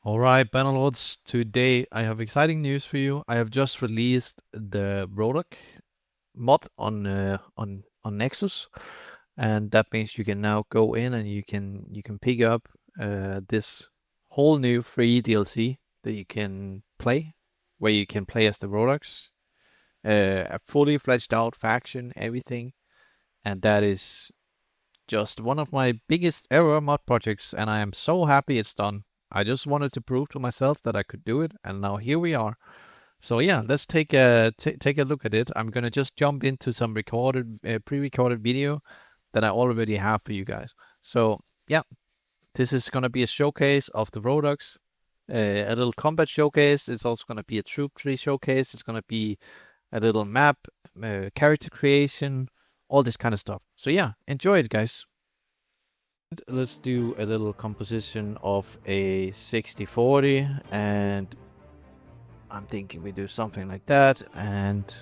Alright, Bannerlords, today I have exciting news for you. I have just released the Rodok mod on Nexus, and that means you can now go in and you can pick up this whole new free DLC that you can play, where you can play as the Rhodoks, a fully fledged out faction, everything, and that is just one of my biggest ever mod projects, and I am so happy it's done. I just wanted to prove to myself that I could do it, and now here we are. So yeah, let's take a look at it. I'm gonna just jump into some pre-recorded video that I already have for you guys. So yeah, this is gonna be a showcase of the Rhodoks, a little combat showcase. It's also gonna be a troop tree showcase. It's gonna be a little map, character creation, all this kind of stuff. So yeah, enjoy it, guys. Let's do a little composition of a 60-40, and I'm thinking we do something like that, and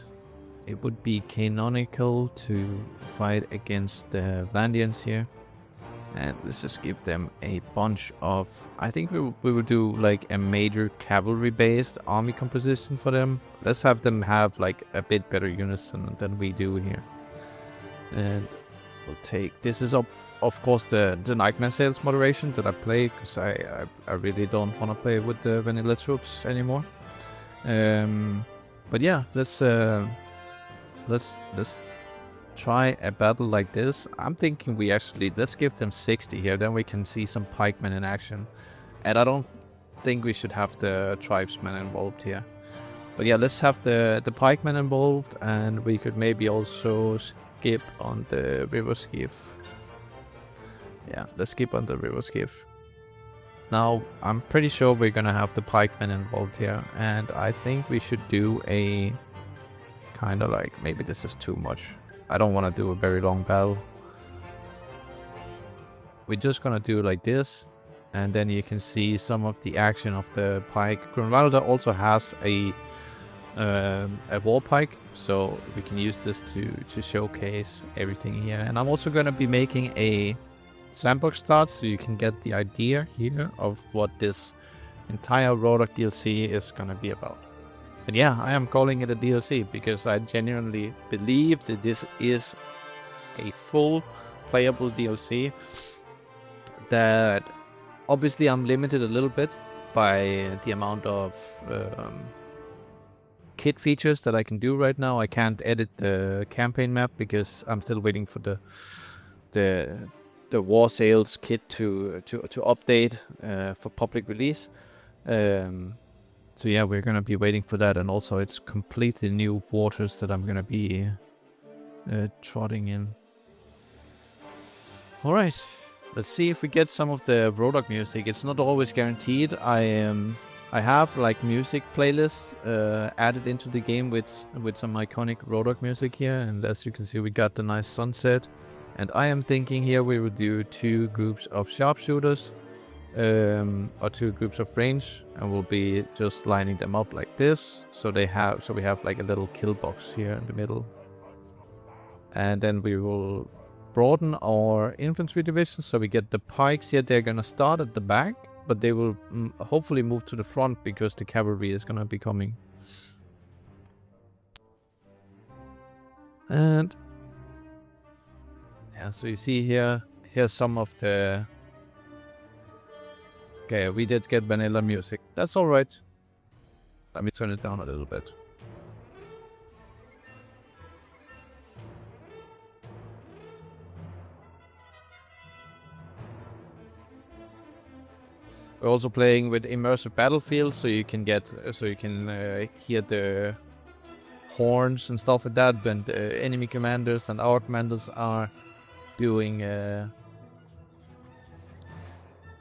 it would be canonical to fight against the Vandians here. And let's just give them a bunch of... I think we would do like a major cavalry-based army composition for them. Let's have them have like a bit better units than we do here. And we'll take... This is of course the Nightmare Sales moderation that I play, because I really don't want to play with the vanilla troops anymore. But yeah, let's try a battle like this. I'm thinking let's give them 60 here, then we can see some pikemen in action. And I don't think we should have the tribesmen involved here. But yeah, let's have the pikemen involved, and we could maybe also skip on the river skiff. Yeah, let's skip on the river skiff. Now, I'm pretty sure we're gonna have the pikemen involved here, and I think we should do a kind of like, maybe this is too much. I don't want to do a very long battle. We're just gonna do like this, and then you can see some of the action of the pike. Grunwalder also has a war pike, so we can use this to showcase everything here. And I'm also gonna be making a sandbox start, so you can get the idea here of what this entire Rodok DLC is gonna be about. And yeah, I am calling it a DLC because I genuinely believe that this is a full playable DLC. That obviously I'm limited a little bit by the amount of kit features that I can do right now. I can't edit the campaign map because I'm still waiting for the war sales kit to update for public release. So yeah, we're gonna be waiting for that, and also it's completely new waters that I'm gonna be trotting in. All right, let's see if we get some of the Rodok music. It's not always guaranteed. I have like music playlists added into the game with some iconic Rodok music here, and as you can see, we got the nice sunset. And I am thinking here we will do 2 groups of sharpshooters, or 2 groups of range, and we'll be just lining them up like this. So we have like a little kill box here in the middle. And then we will broaden our infantry division, so we get the pikes here. They're gonna start at the back, but they will hopefully move to the front because the cavalry is gonna be coming. And yeah, so you see here's some of the... Okay, we did get vanilla music. That's alright. Let me turn it down a little bit. We're also playing with immersive battlefield, so you can hear the horns and stuff like that when the enemy commanders and our commanders are doing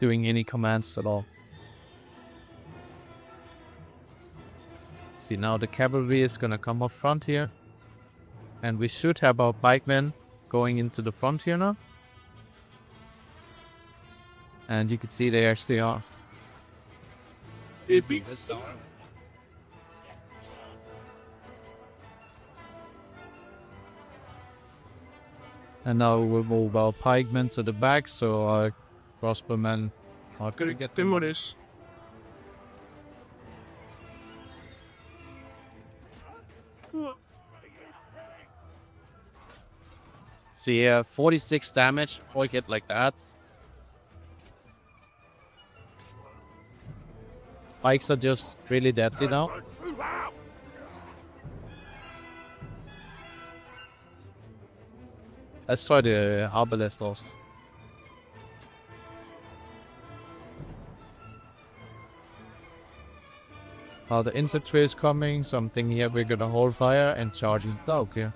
any commands at all. See, now the cavalry is gonna come up front here, and we should have our pikemen going into the front here now. And you can see they actually are. And now we'll move our pikemen to the back, so our crossbowmen are gonna get them. See here, 46 damage, or hit like that. Pikes are just really deadly now. Let's try the arbalest also. The infantry is coming, so I'm thinking here we're gonna hold fire and charge it down here.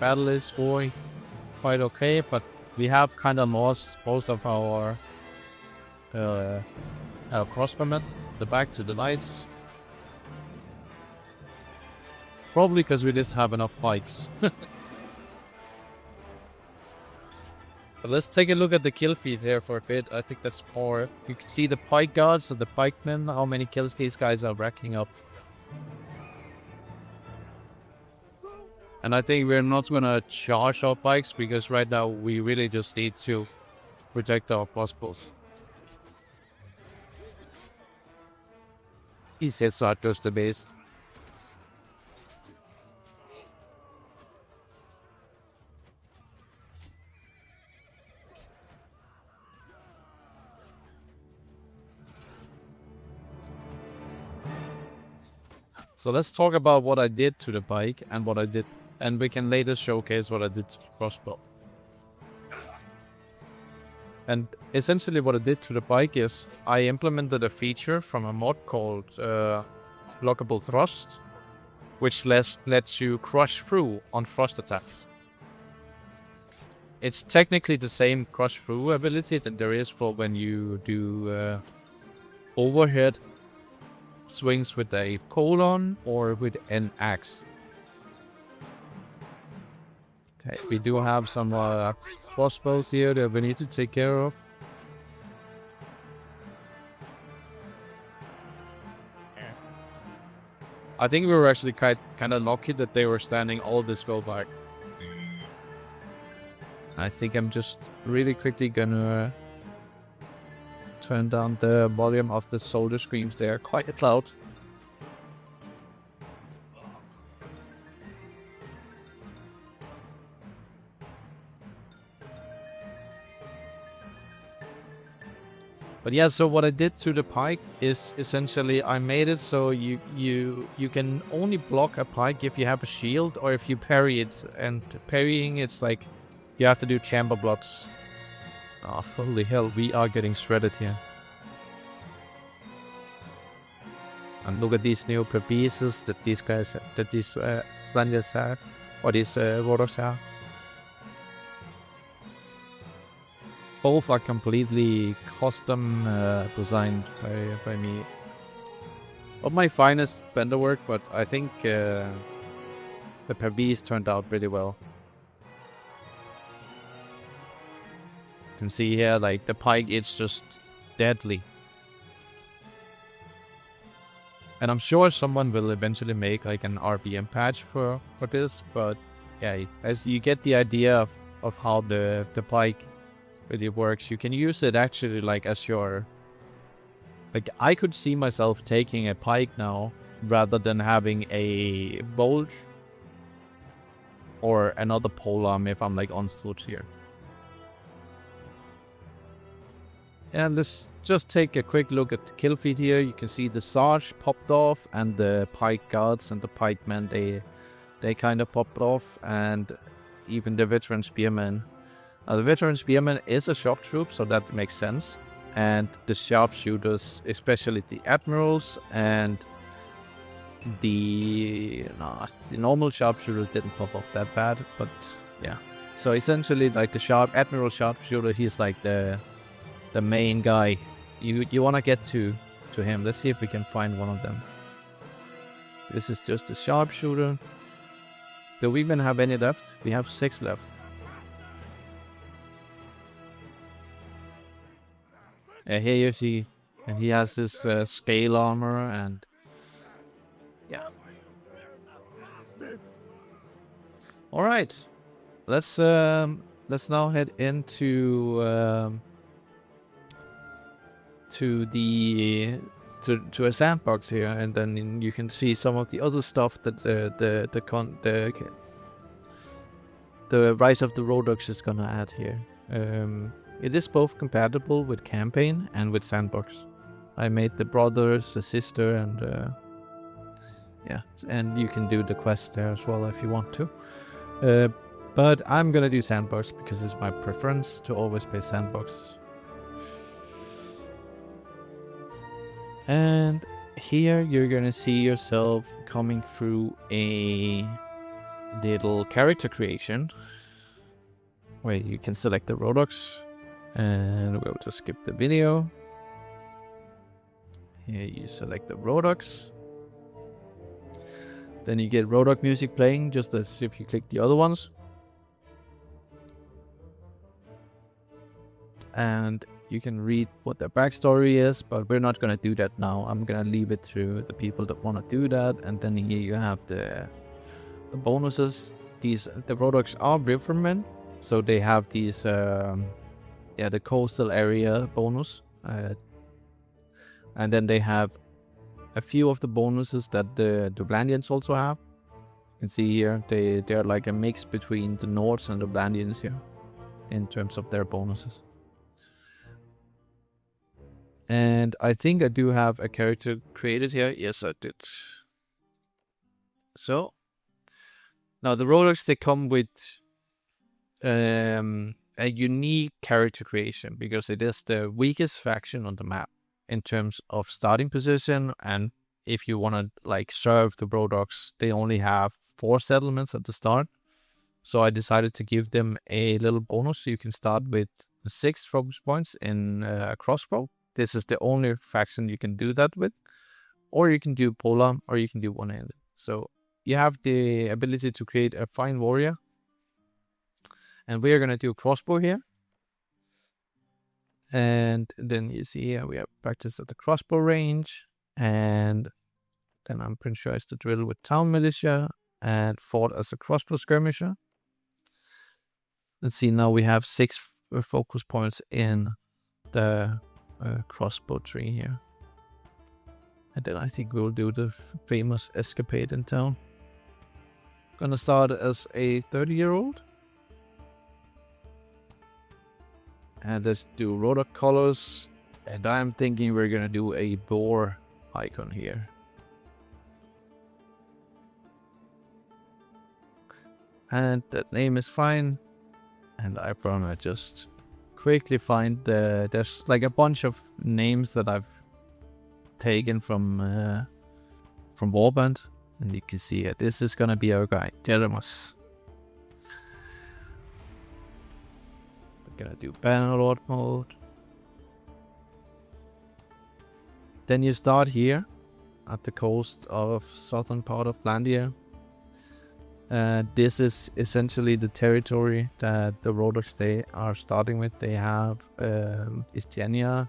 Battle is going quite okay, but we have kind of lost most of our crossbowmen, the back to the knights. Probably because we just have enough pikes. But let's take a look at the kill feed here for a bit. I think that's more. You can see the pike guards and the pikemen, how many kills these guys are racking up. And I think we're not gonna charge our pikes because right now we really just need to protect our crossbows. These hits are just the base. So let's talk about what I did to the pike and what I did, and we can later showcase what I did to the crossbow. And essentially what I did to the pike is I implemented a feature from a mod called Blockable Thrust, which lets you crush through on thrust attacks. It's technically the same crush through ability that there is for when you do overhead swings with a colon or with an axe. Okay, we do have some crossbows here that we need to take care of. I think we were actually kind of lucky that they were standing all this well back. I think I'm just really quickly gonna turn down the volume of the soldier screams. They are quite loud. But yeah, so what I did to the pike is essentially I made it so you can only block a pike if you have a shield or if you parry it. And parrying, it's like you have to do chamber blocks. Oh, holy hell, we are getting shredded here. And look at these new pieces that these guys, that these Rangers have, or these Rhodoks have. Both are completely custom designed by me. Not my finest bender work, but I think the Pabis turned out pretty well. You can see here, like, the pike, it's just deadly. And I'm sure someone will eventually make, like, an RPM patch for this, but yeah, as you get the idea of how the pike really works, you can use it actually, like, as your... Like, I could see myself taking a pike now, rather than having a bulge or another polearm if I'm, like, on foot here. And let's just take a quick look at the kill feed here. You can see the Sarge popped off, and the pike guards and the pikemen, they kind of popped off, and even the veteran spearman. The veteran spearman is a shock troop, so that makes sense. And the sharpshooters, especially the admirals and the normal sharpshooters didn't pop off that bad, but yeah. So essentially, like, the admiral sharpshooter, he's like the main guy. You want to get to him. Let's see if we can find one of them. This is just a sharpshooter. Do we even have any left? We have 6 left. Here you see And he has this scale armor, and yeah. All right, let's now head into to the to a sandbox here, and then you can see some of the other stuff that the Rise of the Rhodoks is gonna add here. It is both compatible with campaign and with sandbox. I made the brothers, the sister, and yeah, and you can do the quest there as well if you want to. But I'm gonna do sandbox because it's my preference to always play sandbox. And here you're gonna see yourself coming through a little character creation where you can select the Rhodoks, and we'll just skip the video. Here you select the Rhodoks. Then you get Rodok music playing, just as if you click the other ones. And you can read what their backstory is, but we're not going to do that now. I'm going to leave it to the people that want to do that. And then here you have the bonuses. The Rhodoks are rivermen, so they have these, the coastal area bonus. And then they have a few of the bonuses that the Blandians also have. You can see here, they're like a mix between the Nords and the Blandians here in terms of their bonuses. And I think I do have a character created here. Yes, I did. So now the Rhodoks, they come with a unique character creation because it is the weakest faction on the map in terms of starting position. And if you want to like serve the Rhodoks, they only have 4 settlements at the start. So I decided to give them a little bonus. So you can start with 6 focus points in a crossbow. This is the only faction you can do that with. Or you can do polearm, or you can do one-handed. So you have the ability to create a fine warrior. And we are going to do a crossbow here. And then you see here we have practice at the crossbow range. And then I'm pretty sure it's the drill with town militia and fought as a crossbow skirmisher. Let's see, now we have 6 focus points in the crossbow tree here. And then I think we'll do the famous escapade in town. Gonna start as a 30-year-old. And let's do Rodok colors. And I'm thinking we're gonna do a boar icon here. And that name is fine. And I'm gonna just quickly find there's like a bunch of names that I've taken from Warband, and you can see it. This is gonna be our guy, Jeremus. We're gonna do Bannerlord mode. Then you start here at the coast of southern part of Flandria. This is essentially the territory that the Rhodoks they are starting with. They have Istenia,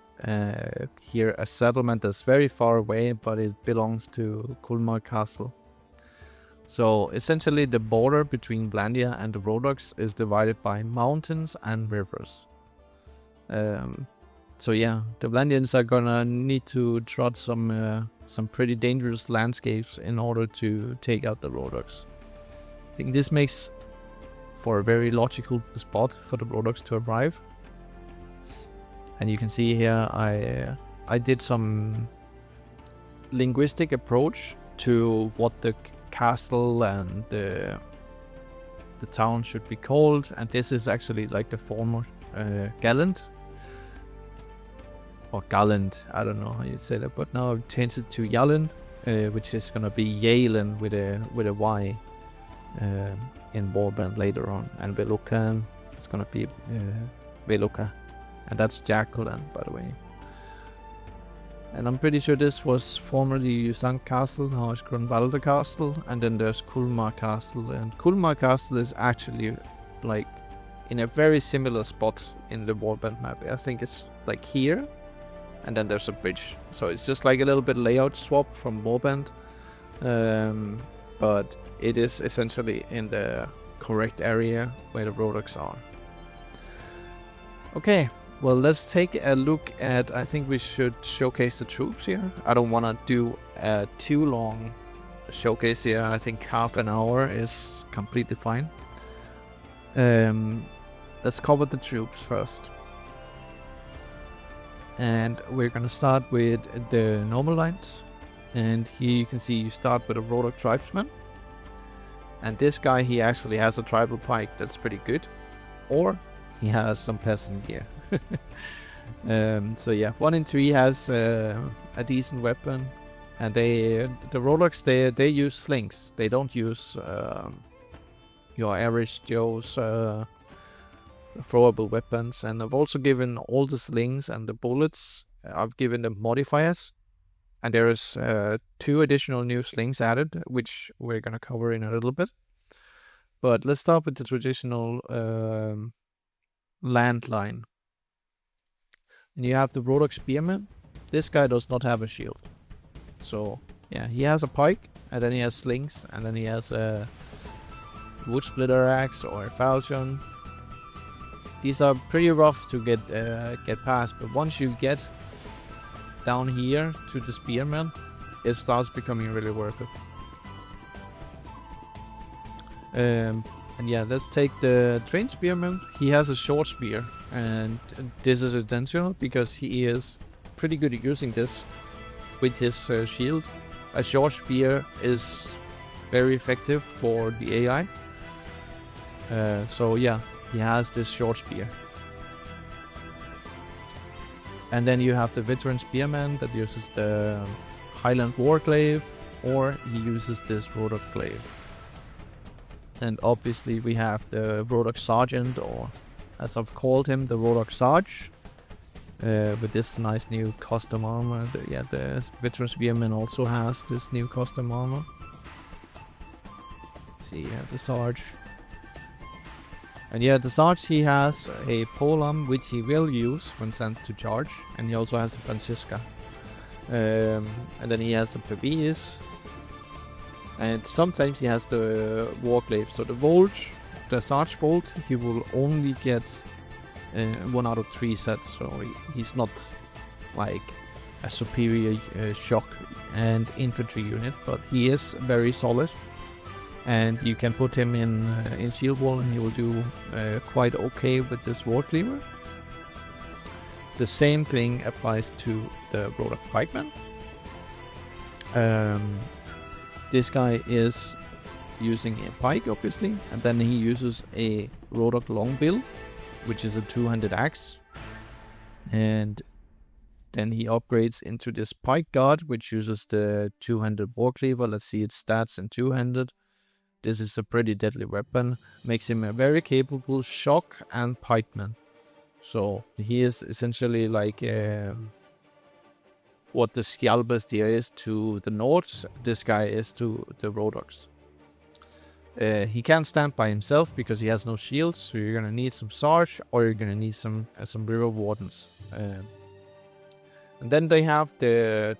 here a settlement that's very far away, but it belongs to Kulmar Castle. So essentially the border between Blandia and the Rhodoks is divided by mountains and rivers. So yeah, the Blandians are gonna need to trot some pretty dangerous landscapes in order to take out the Rhodoks. I think this makes for a very logical spot for the Rhodoks to arrive. And you can see here I did some linguistic approach to what the castle and the town should be called, and this is actually like the former Galland or Galland, I don't know how you say that, but now I've changed it to Yallen, which is gonna be Yalen with a Y. In Warband later on, and Velucan is gonna be Veluca, and that's Jacqueline, by the way. And I'm pretty sure this was formerly Yusan Castle, now it's Grunwalder Castle, and then there's Kulmar Castle, and Kulmar Castle is actually like in a very similar spot in the Warband map. I think it's like here, and then there's a bridge. So it's just like a little bit layout swap from Warband, but it is essentially in the correct area where the Rhodoks are. Okay, well, let's take a look at, I think we should showcase the troops here. I don't want to do a too long showcase here. I think half an hour is completely fine. Let's cover the troops first. And we're gonna start with the normal lines. And here you can see you start with a Rodok tribesman. And this guy, he actually has a tribal pike that's pretty good. Or he has some peasant gear. So yeah, 1 in 3 has a decent weapon. And the Rhodoks, they use slings. They don't use your average Joe's throwable weapons. And I've also given all the slings and the bullets, I've given them modifiers. And there is 2 additional new slings added, which we're going to cover in a little bit. But let's start with the traditional landline. And you have the Rodok Spearman. This guy does not have a shield. So, yeah, he has a pike, and then he has slings, and then he has a wood splitter axe or a falchion. These are pretty rough to get past, but once you get down here to the spearman, it starts becoming really worth it. And yeah, let's take the trained spearman. He has a short spear, and this is intentional because he is pretty good at using this with his shield. A short spear is very effective for the AI. So yeah, he has this short spear. And then you have the veteran spearman that uses the Highland Warglaive, or he uses this Rodok glaive. And obviously we have the Rodok Sergeant, or as I've called him, the Rodok Sarge, with this nice new custom armor. The veteran spearman also has this new custom armor. Let's see, the Sarge. And yeah, the Sarge, he has a polearm which he will use when sent to charge, and he also has a Francisca. And then he has the Plebeius, and sometimes he has the Warglaive. So the Sarge Volt, he will only get 1 out of 3 sets, so he's not like a superior shock and infantry unit, but he is very solid. And you can put him in shield wall, and he will do quite okay with this war cleaver. The same thing applies to the Rodok pikeman. This guy is using a pike, obviously, and then he uses a Rodok longbill, which is a 2-handed axe. And then he upgrades into this pike guard, which uses the 2-handed war cleaver. Let's see its stats in 2-handed. This is a pretty deadly weapon, makes him a very capable shock and pikeman. So he is essentially like what the Skjalbestir is to the Nords, this guy is to the Rhodoks. He can't stand by himself because he has no shields, so you're gonna need some Sarge, or you're gonna need some River Wardens. And then they have the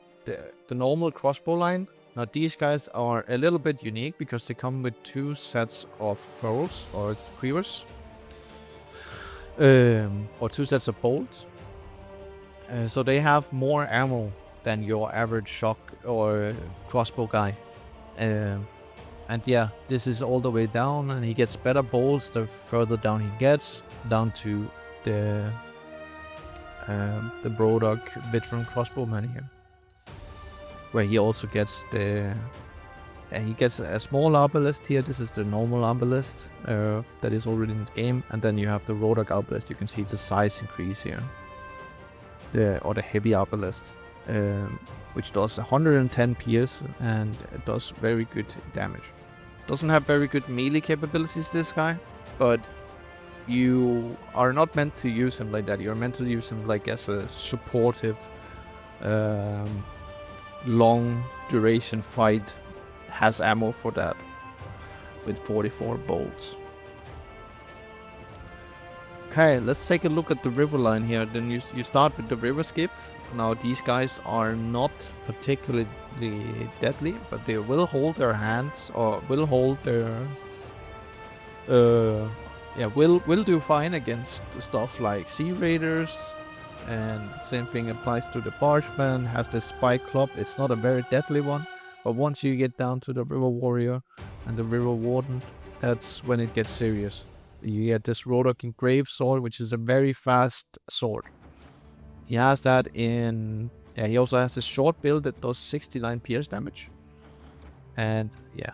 normal crossbow line. Now these guys are a little bit unique because they come with 2 sets of quarrels or quivers, or 2 sets of bolts. So they have more ammo than your average shock or crossbow guy. And yeah, this is all the way down, and he gets better bolts the further down he gets, down to the Rodok veteran crossbowman here, where he also gets he gets a small arbalest here. This is the normal arbalest that is already in the game, and then you have the Rodok arbalest. You can see the size increase here, the heavy arbalest, which does 110 pierce and does very good damage. Doesn't have very good melee capabilities, this guy, but you are not meant to use him like that. You're meant to use him like as a supportive long duration fight. Has ammo for that with 44 bolts. Okay, let's take a look at the river line here. Then you start with the river skiff, Now these guys are not particularly deadly, but they will hold their hands or will hold their will do fine against stuff like sea raiders. And the same thing applies to the Bargeman. Has the spike club. It's not a very deadly one, but once you get down to the River Warrior and the River Warden, that's when it gets serious. You get this Rodok Engraved Sword, which is a very fast sword. He has that in... Yeah, he also has a short build that does 69 pierce damage. And yeah.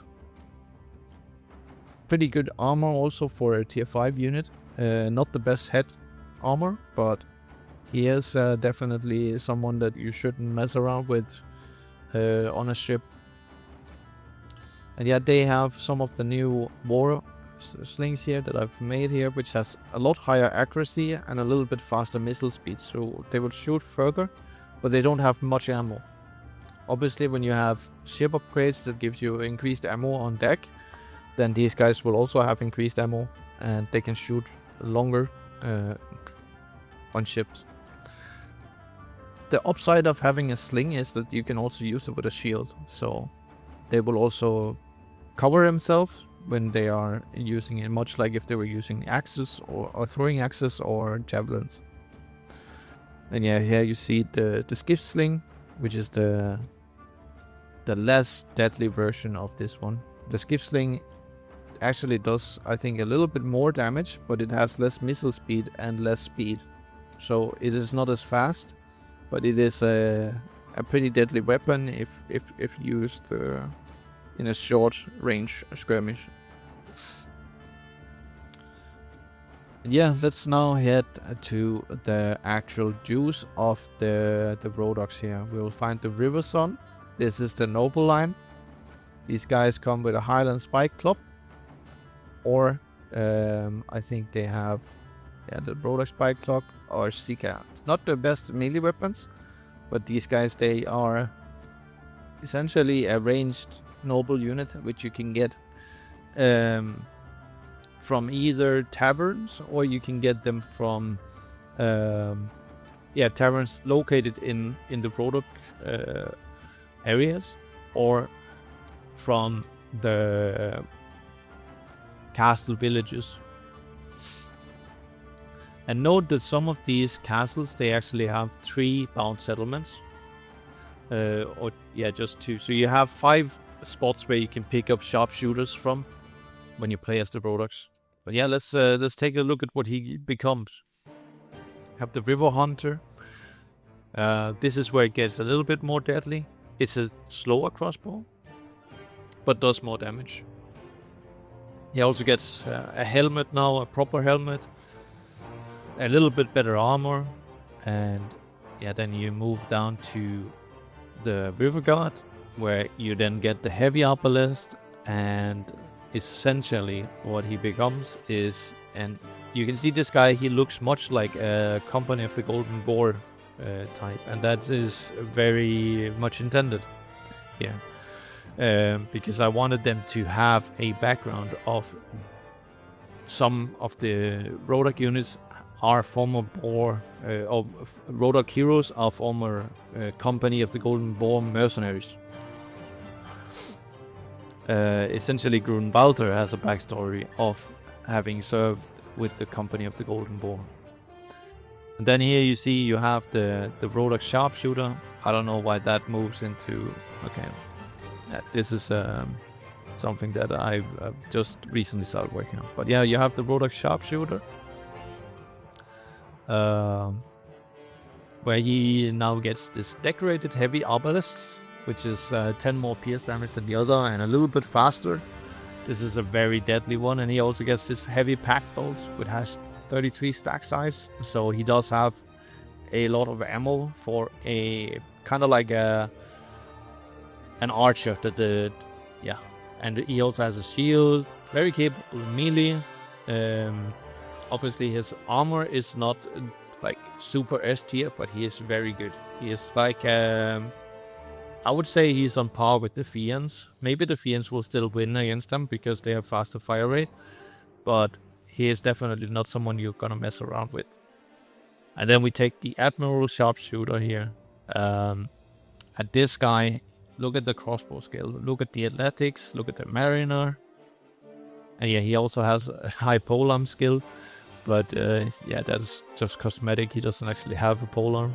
Pretty good armor also for a tier 5 unit. Not the best head armor, but he is definitely someone that you shouldn't mess around with on a ship. And yeah, they have some of the new war slings here that I've made here, which has a lot higher accuracy and a little bit faster missile speed. So they will shoot further, but they don't have much ammo. Obviously, when you have ship upgrades that gives you increased ammo on deck, then these guys will also have increased ammo and they can shoot longer on ships. The upside of having a sling is that you can also use it with a shield. So they will also cover themselves when they are using it, much like if they were using axes or throwing axes or javelins. And yeah, here you see the skiff sling, which is the less deadly version of this one. The skiff sling actually does, I think, a little bit more damage, but it has less missile speed and less speed. So it is not as fast, but it is a pretty deadly weapon if used in a short range skirmish. Yeah, let's now head to the actual juice of the Rhodoks here. We will find the River Sun. This is the noble line. These guys come with a Highland Spike Club. Or I think they have the Rodok Spike Club or Sika. It's not the best melee weapons, but these guys, they are essentially a ranged noble unit which you can get from either taverns, or you can get them from taverns located in the Rodok areas, or from the castle villages. And note that some of these castles, they actually have 3 bound settlements, just 2. So you have 5 spots where you can pick up sharpshooters from when you play as the Rhodoks. But yeah, let's take a look at what he becomes. Have the River Hunter. This is where it gets a little bit more deadly. It's a slower crossbow, but does more damage. He also gets a helmet now, a proper helmet, a little bit better armor, and yeah, then you move down to the River Guard, where you then get the heavy arbalest, and essentially what he becomes is, and you can see this guy, he looks much like a Company of the Golden Boar type, and that is very much intended here. Because I wanted them to have a background of some of the Rodok units are former Boar, or Rodok heroes are former Company of the Golden Boar mercenaries. Essentially, Grunwalder has a backstory of having served with the Company of the Golden Boar. And then here you see you have the Rodok Sharpshooter. I don't know why that moves into... Okay. This is something that I've just recently started working on. But yeah, you have the Rodok Sharpshooter, where he now gets this decorated heavy arbalest, which is 10 more pierce damage than the other and a little bit faster. This is a very deadly one, and he also gets this heavy pack bolts, which has 33 stack size. So he does have a lot of ammo for a kind of like an archer and he also has a shield, very capable melee. Obviously his armor is not like super S tier, but he is very good. He is like I would say he's on par with the Fiends. Maybe the Fiends will still win against them because they have faster fire rate, but he is definitely not someone you're gonna mess around with. And then we take the Admiral Sharpshooter here. And this guy, look at the crossbow skill, look at the athletics, look at the mariner. And yeah, he also has a high polearm skill, but yeah, that's just cosmetic. He doesn't actually have a polearm.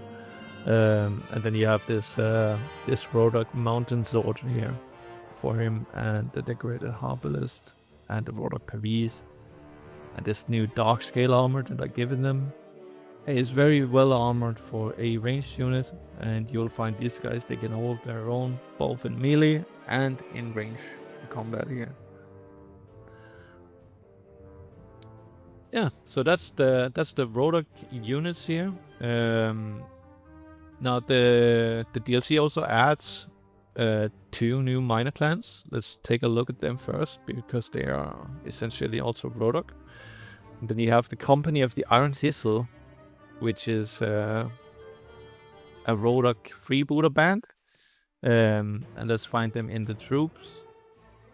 And then you have this Rodok mountain sword here for him, and the decorated harbalist, and the Rodok Paris, and this new dark scale armor that I given them. He is very well armored for a ranged unit, and you'll find these guys, they can hold their own both in melee and in range combat here. Yeah, so that's the Rodok units here. Now the DLC also adds 2 new minor clans. Let's take a look at them first, because they are essentially also Rodok. And then you have the Company of the Iron Thistle, which is a Rodok freebooter band. And let's find them in the troops.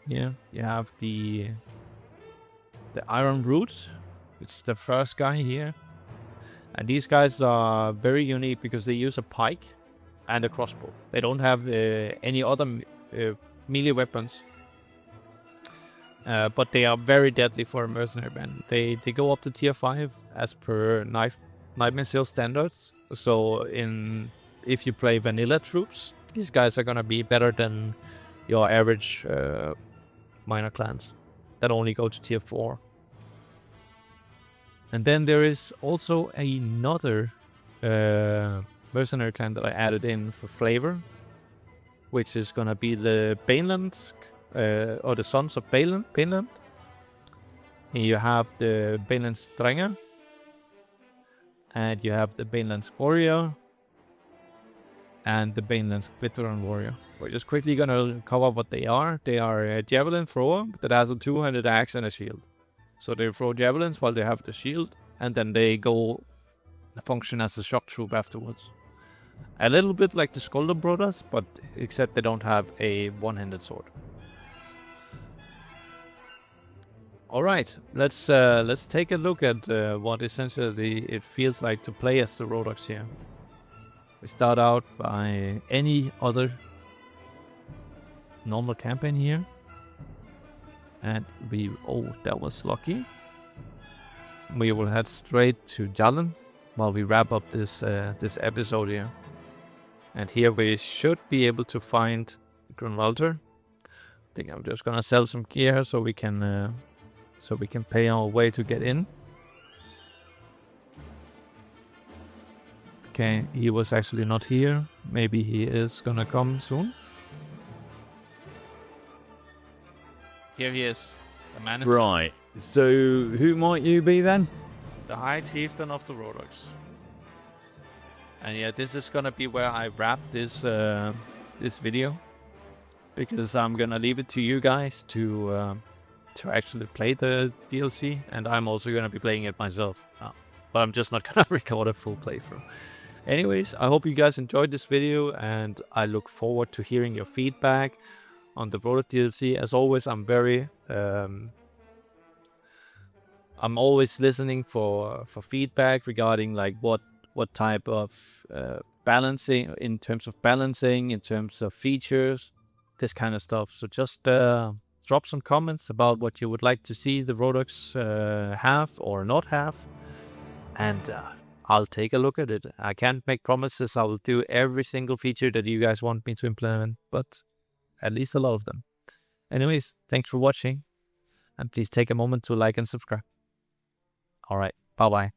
Here you have the Iron Root, which is the first guy here. And these guys are very unique because they use a pike and a crossbow. They don't have any other melee weapons. But they are very deadly for a mercenary band. They go up to tier 5 as per Nightmare Seal standards. So if you play vanilla troops, these guys are gonna be better than your average minor clans that only go to tier 4. And then there is also another mercenary clan that I added in for flavor, which is gonna be the Baneland, or the Sons of Baneland. And you have the Baneland Strenger, and you have the Baneland Warrior, and the Baneland Veteran Warrior. We're just quickly gonna cover what they are. They are a javelin thrower that has a 2-handed axe and a shield. So they throw javelins while they have the shield, and then they go function as a shock troop afterwards. A little bit like the Skolder brothers, but except they don't have a one-handed sword. All right, let's take a look at what essentially it feels like to play as the Rhodoks here. We start out by any other normal campaign here. And that was lucky. We will head straight to Jalen while we wrap up this episode here. And here we should be able to find Grunwalder. I think I'm just gonna sell some gear so we can pay our way to get in. Okay, he was actually not here. Maybe he is gonna come soon. Here he is, the manager. Right. So who might you be then? The High Chieftain of the Rhodoks. And yeah, this is gonna be where I wrap this video, because I'm gonna leave it to you guys to actually play the DLC, and I'm also gonna be playing it myself. But I'm just not gonna record a full playthrough. Anyways, I hope you guys enjoyed this video, and I look forward to hearing your feedback on the Rodok DLC. As always, I'm very I'm always listening for feedback regarding like what type of balancing, in terms of features, this kind of stuff. So just drop some comments about what you would like to see the Rhodoks have or not have, and I'll take a look at it. I can't make promises I will do every single feature that you guys want me to implement, but at least a lot of them. Anyways, thanks for watching, and please take a moment to like and subscribe. All right, bye-bye.